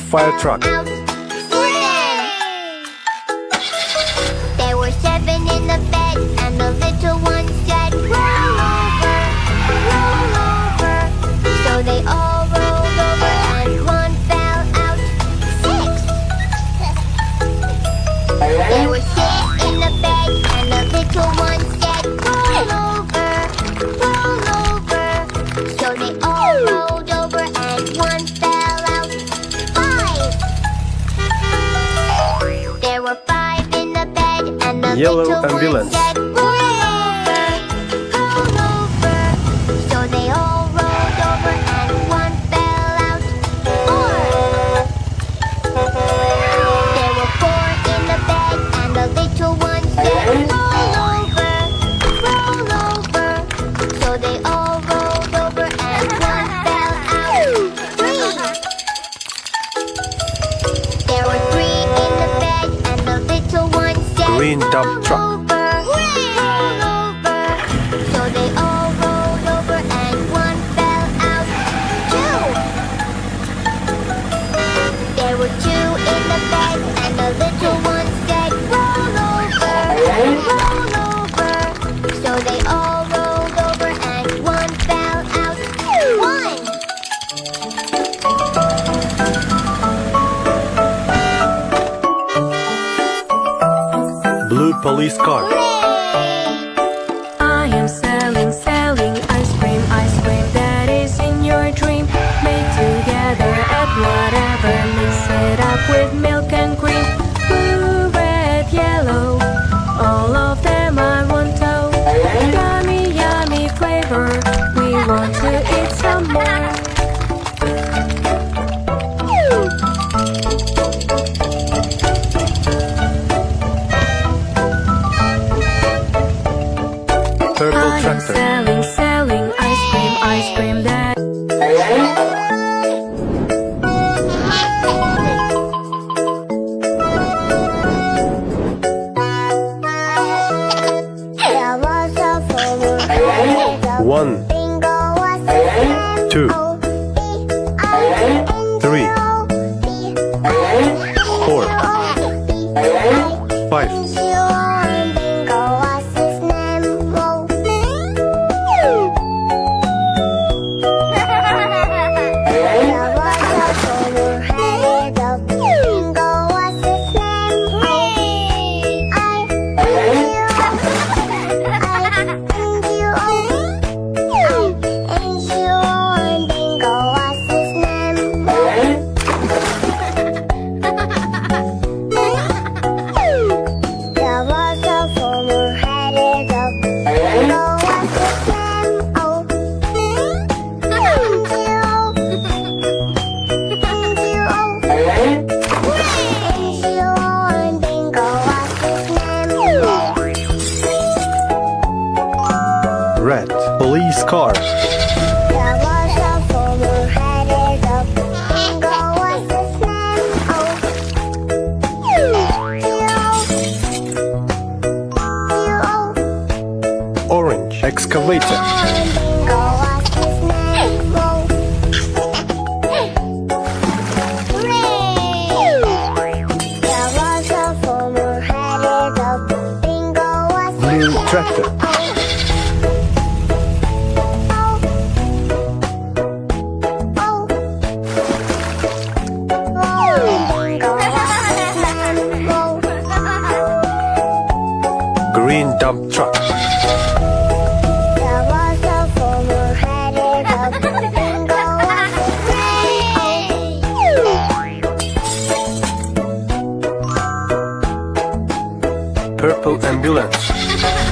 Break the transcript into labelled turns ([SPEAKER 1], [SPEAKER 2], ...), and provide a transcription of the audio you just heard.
[SPEAKER 1] fire truck.
[SPEAKER 2] There were 7 in the bed, and the little one said, roll over, roll over. So they all rolled over, and one fell out. 6. There were 6 in the bed, and the little one said, roll over, roll over. So they all rolled over, and one fell out. 5. There were 5 in the bed, and the
[SPEAKER 1] Yellow
[SPEAKER 2] little
[SPEAKER 1] ambulance.
[SPEAKER 2] one said, roll over, roll over. So they all rolled over, and one fell out. 4. There were 4 in the bed, and the little one said, roll over, roll over. So they all rolled over, and one fell out. 3. There were 3 in the bed, and the little one said,
[SPEAKER 1] Green dump truck.
[SPEAKER 2] roll over. So they all rolled over, and one fell out. 2. There were 2 in the bed, and the little one said, roll over, roll over. So they all rolled over, and one fell out. 1.
[SPEAKER 1] Blue police car.
[SPEAKER 3] I am selling ice cream that is in your dream. Made together at whatever, mix it up with milk and cream. Blue, red, yellow, all of them I want to. Yummy, yummy flavor, we want to eat some more.
[SPEAKER 1] Purple
[SPEAKER 3] I am
[SPEAKER 1] tractor.
[SPEAKER 3] selling ice cream that
[SPEAKER 2] There was a farmer.
[SPEAKER 1] 1,
[SPEAKER 2] Bingo was
[SPEAKER 1] 2, 3, 4, 5.
[SPEAKER 2] Bingo was his name. There was a farmer headed up. Bingo was his name. Bingo was his name. There was a farmer headed up. Bingo was his name. Bingo was his name.
[SPEAKER 1] Red police car.
[SPEAKER 2] There was a farmer headed up. Bingo was his name.
[SPEAKER 1] Orange excavator.
[SPEAKER 2] Bingo was his name. There was a farmer headed up. Bingo was his
[SPEAKER 1] Blue
[SPEAKER 2] name.
[SPEAKER 1] tractor. Green dump truck.
[SPEAKER 2] There was a farmer headed up. Bingo was his name.
[SPEAKER 1] Purple ambulance.